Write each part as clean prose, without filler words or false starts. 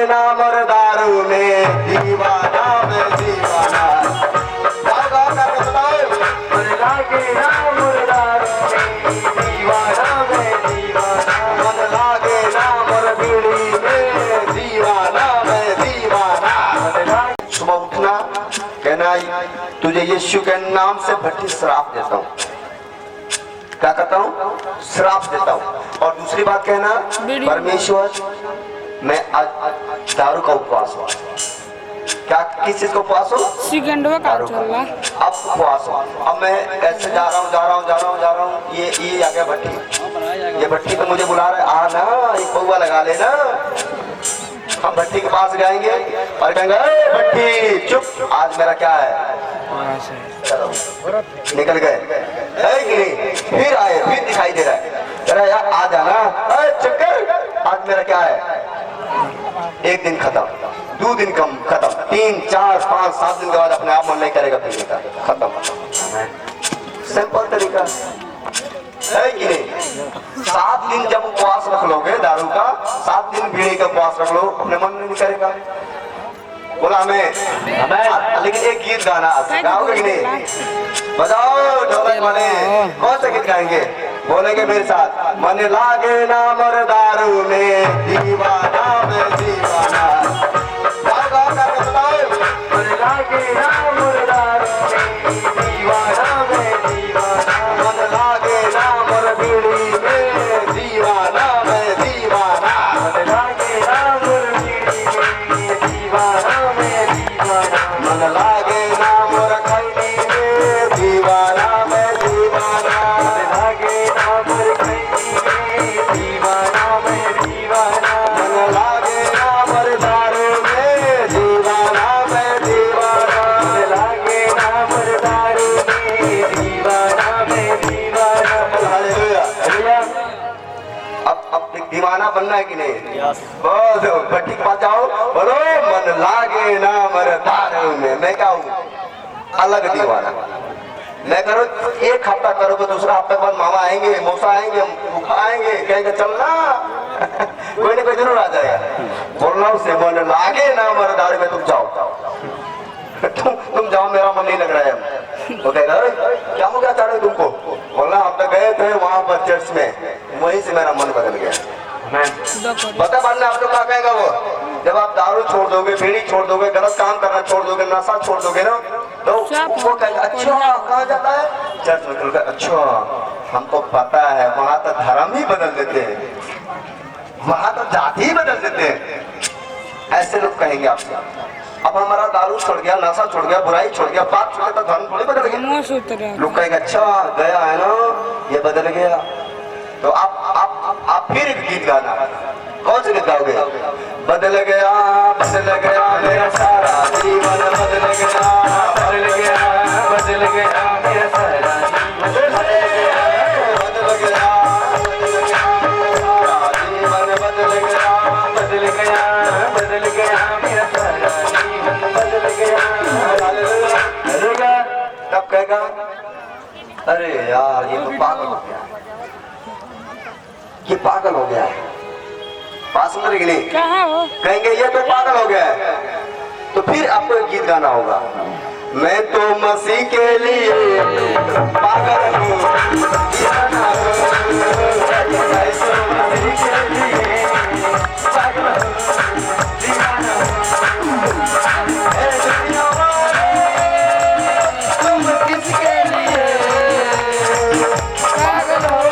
ना मर दारू में दीवाना मैं दीवाना। गाओ गाओ करके बताओ। मन लागे ना मर दारू में दीवाना मैं दीवाना। मन लागे ना मर बीड़ी में दीवाना मैं दीवाना। सुबह उठना कहना तुझे यीशु के नाम से भट्टी श्राप देता हूँ। क्या कहता हूँ? श्राप देता हूँ। और दूसरी बात कहना परमेश्वर मैं आज दारू का उपवास हूँ। क्या किस चीज का उपवास हो? दारू का। अब उपवास हो। अब मैं ऐसे जा रहा हूँ ये आ गया भट्टी। ये भट्टी तो मुझे बुला रहा है, आ ना एक पौवा लगा लेना। हम भट्टी के पास जाएंगे और कहेंगे भट्टी चुप, आज मेरा क्या है? निकल गए है कि नहीं? फिर आए, फिर दिखाई दे रहा है, अरे यार आ जाना चक्कर, आज मेरा क्या है? एक दिन खत्म, 2 दिन कम खत्म, 3, 4, 5, 7 दिन के बाद अपने आप मन नहीं करेगा पीने का, खत्म। सिंपल तरीका है कि नहीं? 7 दिन जब उपवास रख लोगे दारू का, 7 दिन बीड़ी का उपवास रख लो, अपने मन नहीं करेगा। बोला हमें लेकिन एक गीत गाना गाओगे कि नहीं? बजाओ ढोलक वाले, कौन सा गीत गाएंगे? बोलेंगे मेरे साथ। मन लागे ना मर दारू में दीवाना मैं दीवाना। गाओ गाओ करके बताओ। मन लागे ना मर दारू में दीवाना मैं दीवाना। मन लागे ना मर बीड़ी में दीवाना मैं दीवाना। मन लागे ना मर बीड़ी में दीवाना मैं दीवाना। मन लागे ना मर खैनी में दीवाना मैं दीवाना। मन लागे ना मर खैनी में दीवाना मैं दीवाना। मन लागे ना मर दारू में दीवाना मैं दीवाना। मन लागे ना मर दारू में दीवाना मैं दीवाना। हालेलुया। अब दीवाना बनना है कि नहीं? बोलो भट्टी के पास जाओ, बोलो मन लागे ना मर दारू में। मैं क्या हूँ? अलग दीवाना। मैं करो 1 हफ्ता करोगे, दूसरा हफ्ता बाद मामा आएंगे, मौसा आएंगे, फूफा आएंगे, कहेंगे चलना कोई ना कोई जरूर आ जाएगा। बोलना उससे मन लागे ना मर दारू में, तुम जाओ तुम जाओ, मेरा मन नहीं लग रहा है। वो कहेगा क्या हो गया चाहे तुमको? बोलना हम तो गए थे वहां पर चर्च में, वहीं से मेरा मन बदल गया। बता बनना आप लोग क्या कहेगा वो? जब आप दारू छोड़ दोगे, बीड़ी छोड़ दोगे, गलत काम करना छोड़ दोगे, नशा छोड़ दोगे ना, तो वो कहेगा अच्छा कहाँ जाता है? चर्च में। खुलकर अच्छा हमको पता है, वहां तो धर्म ही बदल देते हैं, वहां तो जाति ही बदल देते हैं। ऐसे लोग कहेंगे आपसे। अब हमारा दारू छोड़ गया, नशा छोड़ गया, बुराई छोड़ गया, पाप छोड़ गया, तो धर्म थोड़ी बदल गया। लोग कहेंगे अच्छा गया है ना, ये बदल गया। तो आप फिर एक गीत गाना। कौन सा गीत गाओगे? बदल गया मेरा सारा जीवन, बदल गया मेरा सारा जीवन, बदल गया मेरा सारा जीवन, बदल गया मेरा सारा जीवन, बदल गया। तब कहेगा अरे यार ये तो पागल हो गया, ये पागल हो गया है। बात समझ रहे कि नहीं? कहेंगे ये तो पागल हो गया है। तो फिर आपको एक गीत गाना होगा। मैं तो मसीह के लिए पागल हूँ, दीवाना हूँ, मैं तो मसीह के लिए पागल हूँ, दीवाना हूँ। तुम किसके लिए पागल हो?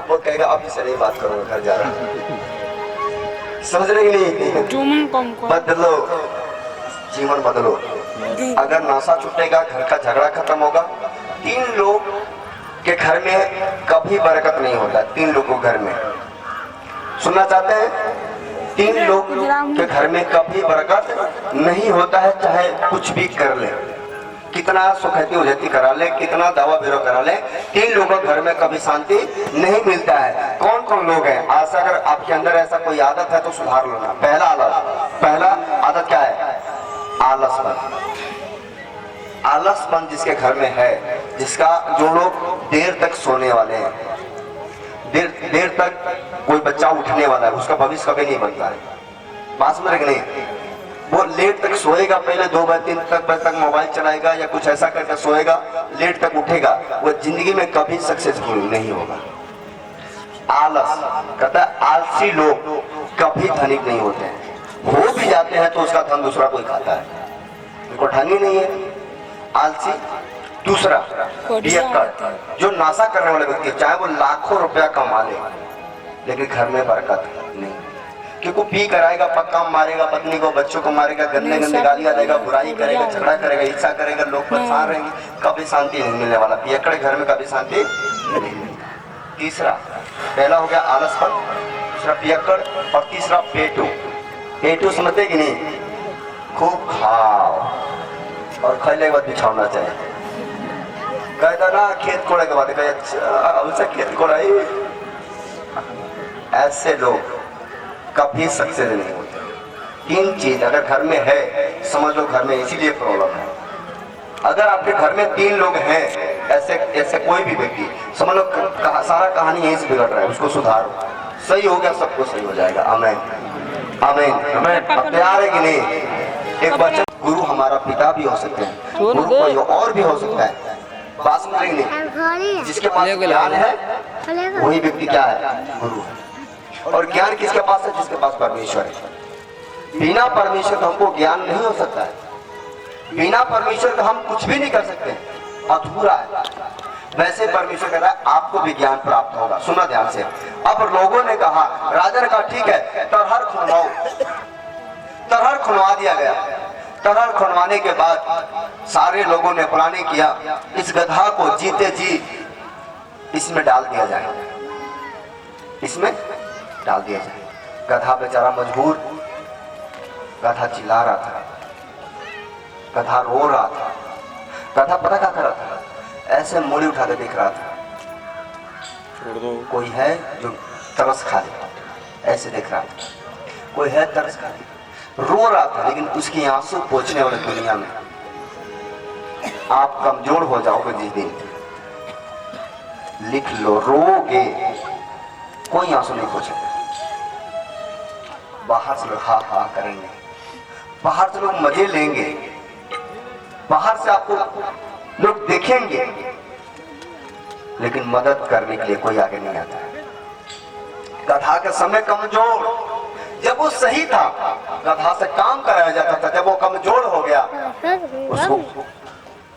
वो कहेगा अभी से नहीं बात करूंगा, घर जा रहा हूँ। समझ रहे कि नहीं? बदलो, जीवन बदलो। अगर नशा छूटेगा, घर का झगड़ा खत्म होगा। 3 लोग के घर में कभी बरकत नहीं होता। 3 लोगों के घर में, सुनना चाहते हैं? 3 लोग के घर में कभी बरकत नहीं होता है, चाहे कुछ भी कर ले। कितना सुखती उजती करा ले, कितना दवा बिरो करा ले, 3 लोगों के घर में कभी शांति नहीं मिलता है। कौन कौन लोग हैं? आज अगर आपके अंदर ऐसा कोई आदत है तो सुधार लो ना। पहला आदत क्या है? आलसपन। आलसपन जिसके घर में है, जिसका जो लोग देर तक सोने वाले हैं, देर तक कोई बच्चा उठने वाला है, उसका भविष्य कभी नहीं बनता है। बात समझ रहे नहीं? वो लेट तक सोएगा, पहले 2 बजे 3 बजे तक मोबाइल चलाएगा या कुछ ऐसा करके सोएगा, लेट तक उठेगा, वो जिंदगी में कभी सक्सेसफुल नहीं होगा। आलस कहता है, आलसी लोग कभी धनिक नहीं होते हैं। हो भी जाते हैं तो उसका धन दूसरा कोई खाता है, उनको धन ही नहीं है। आलसी। दूसरा पियक्कड़, जो नाशा करने वाले व्यक्ति, चाहे वो लाखों रुपया कमा ले लेकिन घर में बरकत नहीं, क्योंकि पी कराएगा, पक्का मारेगा पत्नी को, बच्चों को मारेगा, गंदे गालियां देगा, बुराई करेगा, झगड़ा करेगा, हिंसा करेगा, लोग परेशान रहेंगे, कभी शांति नहीं मिलने वाला। पियक्कड़ घर में कभी शांति नहीं मिलता। तीसरा, पहला हो गया आलसपन, दूसरा पियक्कड़, और तीसरा पेटू। पेटू समझते कि नहीं? खूब खाओ और खैले के बाद बिछाना चाहिए। कहता ना खेत कोड़े के बाद, अच्छा खेत कोड़ाई। ऐसे लोग कभी सक्सेस नहीं होते। 3 चीज अगर घर में है, समझ लो घर में इसीलिए प्रॉब्लम है। अगर आपके घर में 3 लोग हैं, ऐसे कोई भी व्यक्ति, समझ लो सारा कहानी यहीं से बिगड़ रहा है, उसको सुधारो, सही हो गया, सब कुछ सही हो जाएगा। आमीन आमीन आमीन। अब तैयार है कि नहीं? एक बच्चा, गुरु हमारा पिता भी हो सकते हैं, गुरु कोई और भी हो सकता है। बात समझ नहीं? जिसके पास ज्ञान है वही व्यक्ति क्या है? गुरु है। और ज्ञान किसके पास है? जिसके पास परमेश्वर है। बिना परमेश्वर का हमको ज्ञान नहीं हो सकता है। बिना परमेश्वर का हम कुछ भी नहीं कर सकते, अधूरा है। वैसे परमेश्वर कह रहा है आपको भी ज्ञान प्राप्त होगा। सुना ध्यान से। अब लोगों ने कहा, राजा ने कहा ठीक है, तरहर खुनवाओ। तरहर खुनवा दिया गया। तरहर खुनवाने के बाद सारे लोगों ने प्लान किया, इस गधा को जीते जी इसमें डाल दिया जाए, इसमें डाल दिया जाए। गधा बेचारा मजबूर, गधा चिल्ला रहा था, गधा रो रहा था। गधा पता क्या कर रहा था? ऐसे मूड़ी उठा के देख रहा था, कोई है जो तरस खा ले, ऐसे देख रहा था, कोई है तरस खा ले। रो रहा था, लेकिन उसकी आंसू पोंछने वाली दुनिया में आप कमजोर हो जाओगे जिस दिन। लिख लो, रोगे कोई आंसू नहीं पोंछेगा। बाहर से लोग हा हा करेंगे, बाहर से लोग मजे लेंगे, बाहर से आपको लोग देखेंगे, लेकिन मदद करने के लिए कोई आगे नहीं आता है। गधा के समय कमजोर, जब वो सही था गधा से काम कराया जाता था, जब वो कमजोर हो गया उसको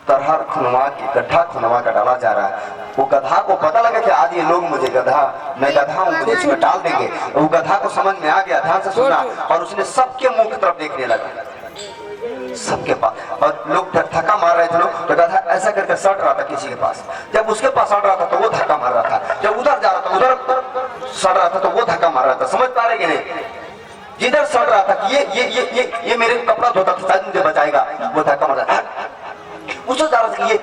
तरहर खुनवा के, गड्ढा खुनवा कर डाला जा रहा है। वो गधा को पता लगा कि आज ये लोग मुझे मैं गधा हूँ, मुझे इसमें डाल देंगे। वो गधा को समझ में आ गया, ध्यान से सुना, और उसने सबके मुंह की तरफ देखने लगा, सबके पास। और लोग धक्का मार रहे थे लोग, तो गधा ऐसा करके सट रहा था किसी के पास। जब उसके पास सट रहा था तो वो धक्का मार रहा था, जब उधर जा रहा था उधर सट रहा था तो वो धक्का मार रहा था। समझ पा रहे कि नहीं? जिधर सट रहा था कि ये मेरे कपड़ा धोता था, शायद मुझे बचाएगा, वो धक्का मार रहा था। उसको जा रहा था कि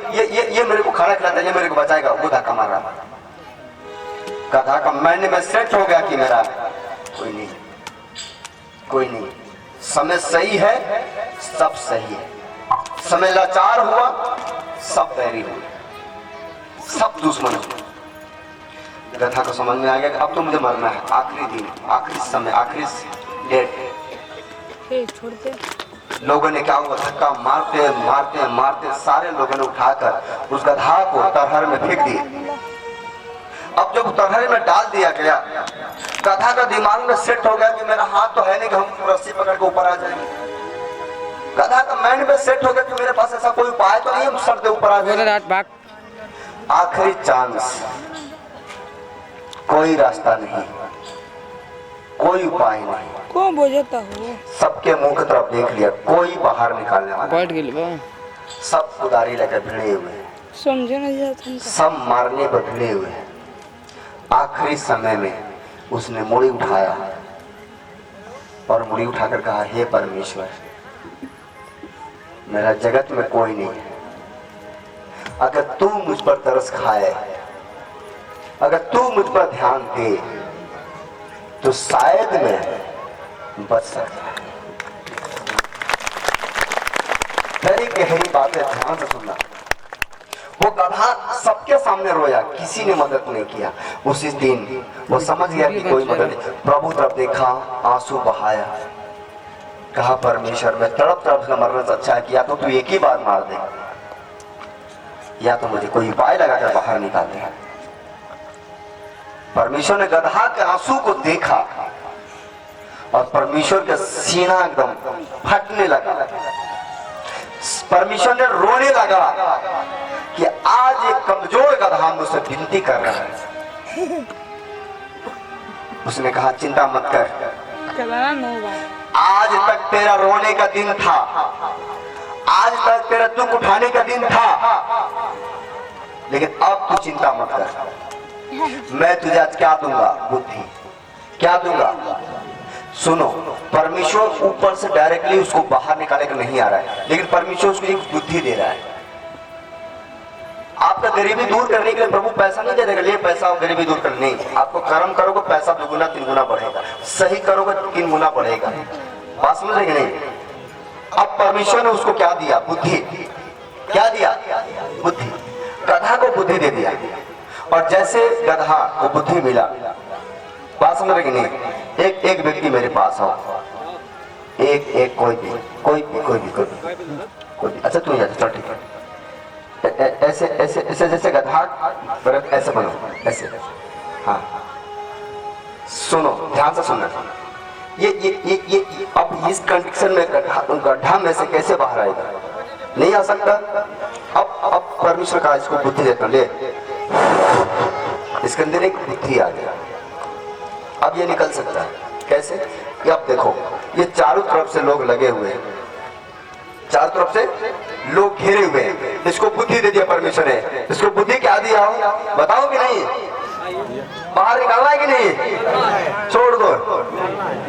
ये मेरे को खाना खिलाता है, ये मेरे को बचाएगा, वो धक्का मार रहा था। गधा का माइंड में सेट हो गया कि मेरा कोई नहीं, कोई नहीं। समय सही है, सब सही है। समय लाचार हुआ, सब बैरी हुए, सब दुश्मन हुए। गधा को समझ में आ गया कि अब तो मुझे मरना है, आखिरी दिन, आखिरी समय, आखिरी डेट। छोड़ते लोगों ने क्या हुआ, धक्का मारते मारते मारते सारे लोगों ने उठाकर उस गधा को तरहर में फेंक दिया। अब जब तरहर में डाल दिया गया, गधा का दिमाग में सेट हो गया कि मेरा हाथ तो है नहीं कि हम रस्सी पकड़ के ऊपर आ जाएंगे। गधा का माइंड में सेट हो गया कि मेरे पास ऐसा कोई उपाय तो नहीं हम सर के ऊपर आ जाएंगे। आखिरी चांस, कोई रास्ता नहीं, कोई उपाय नहीं। कौन बोझता हो? सबके मुंह की तरफ देख लिया, कोई बाहर निकालने वाला, सब उदारी लेकर भिड़े हुए, समझे नहीं जाता, सब मारने पर भिड़े हुए। आखिरी समय में उसने मुड़ी उठाया और मुड़ी उठाकर कहा, हे परमेश्वर, मेरा जगत में कोई नहीं है, अगर तू मुझ पर तरस खाए, अगर तू मुझ पर ध्यान दे, तो शायद मैं बच सकता। गहरी गहरी बातें ध्यान से सुनना। वो गधा सबके सामने रोया, किसी ने मदद नहीं किया। उसी दिन वो समझ गया कि कोई मदद नहीं। प्रभु तरफ देखा, आंसू बहाया, कहा परमेश्वर मैं तड़प तड़प से मरने से अच्छा है कि या तो तू एक ही बार मार दे, या तो मुझे कोई उपाय लगाकर बाहर निकाल दे। परमेश्वर ने गधा के आंसू को देखा और परमेश्वर का सीना एकदम फटने लगा। परमेश्वर ने रोने लगा कि आज एक कमजोर गधा मुझसे विनती कर रहा है। उसने कहा चिंता मत कर, आज तक तेरा रोने का दिन था, आज तक तेरा दुख उठाने का दिन था, लेकिन अब तू चिंता मत कर। मैं तुझे आज क्या दूंगा? बुद्धि। क्या दूंगा? सुनो, परमेश्वर ऊपर से डायरेक्टली उसको बाहर निकाले का नहीं आ रहा है, लेकिन परमेश्वर उसको एक बुद्धि दे रहा है। आपका गरीबी दूर करने के लिए प्रभु पैसा नहीं दे देगा, ले पैसा और गरीबी दूर करने नहीं। आपको कर्म करोगे पैसा 2 गुना 3 गुना बढ़ेगा, सही करोगे 3 गुना बढ़ेगा। बात समझ रहे नहीं? अब परमेश्वर ने उसको क्या दिया? बुद्धि। क्या दिया? बुद्धि। गधा को बुद्धि दे दिया। और जैसे गधा को बुद्धि मिला, बात समझ रहे नहीं? एक व्यक्ति मेरे पास आओ, एक कोई भी। अच्छा तू यहाँ चल, ठीक है। ऐसे ऐसे ऐसे जैसे गधा ऐसे बनो, ऐसे। हाँ सुनो, ध्यान से सुनना। ये अब इस कंडीशन में गड्ढा में से कैसे बाहर आएगा? नहीं आ सकता। अब परमेश्वर का इसको बुद्धि देता, ले इसके अंदर एक बुद्धि आ गया, अब ये निकल सकता है। कैसे? कि अब देखो, ये चारों तरफ से लोग लगे हुए हैं, चारों तरफ से लोग घेरे हुए हैं। इसको बुद्धि दे दिया परमेश्वर ने। इसको बुद्धि क्या दिया बताओ कि नहीं? बाहर निकालना है कि नहीं? छोड़ दो,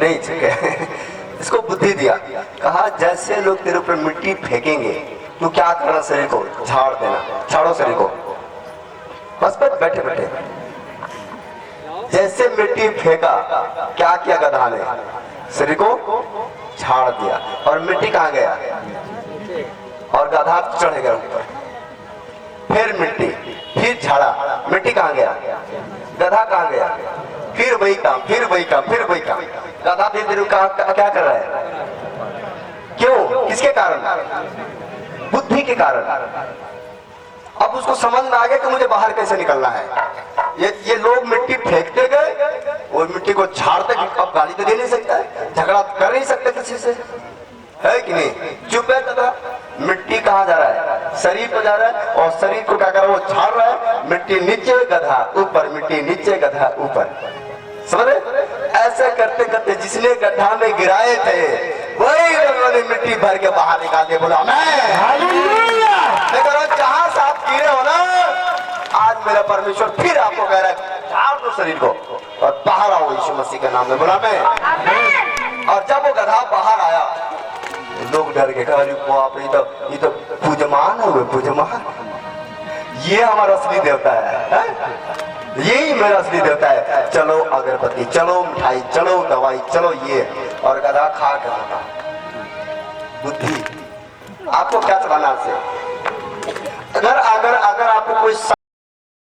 नहीं ठीक है। इसको बुद्धि दिया, कहा जैसे लोग तेरे ऊपर मिट्टी फेंकेंगे तू क्या करना? शरीर को झाड़ देना, झाड़ो शरीर को, बस बैठे बैठे। जैसे मिट्टी फेंका, क्या किया गधा ने? शरीर को झाड़ दिया। और मिट्टी कहाँ गया? और गधा चढ़ गया ऊपर। फिर मिट्टी, फिर झाड़ा, मिट्टी कहाँ गया? गधा कहाँ गया? फिर वही काम, फिर वही काम, फिर वही काम। गधा धीरे धीरे क्या कर रहा है? क्यों? किसके कारण? बुद्धि के कारण। अब उसको समझ में आ गया कि मुझे बाहर कैसे निकलना है। ये लोग मिट्टी फेंकते गए और मिट्टी को झाड़ते, अब गाली तो दे नहीं सकता है, झगड़ा कर नहीं सकते किसी से, है कि नहीं? चुप है गधा। मिट्टी कहाँ जा रहा है? शरीर पर जा रहा है, और शरीर को क्या कर रहा है? वो झाड़ रहा है। मिट्टी नीचे, गधा ऊपर, मिट्टी नीचे, गधा ऊपर। समझ? ऐसे करते करते जिसने गड्ढा में गिराए थे वही लोगों ने मिट्टी भर के बाहर निकाल दिया। बोला मैं जहां से आप गिरे हो ना, आज मेरा परमेश्वर फिर आपको कह रहा है झाड़ दो शरीर को और बाहर आओ यीशु मसीह के नाम में। बोला मैं। और जब वो गधा बाहर आया, लोग डर गए, अरे बाप रे, ये तो पूजमान है, पूजमान, ये हमारा असली देवता है, यही मेरा असली देवता है। चलो अगरबत्ती, चलो मिठाई, चलो दवाई, चलो ये। और गधा खा कर होता। बुद्धि। आपको क्या चलाना से? अगर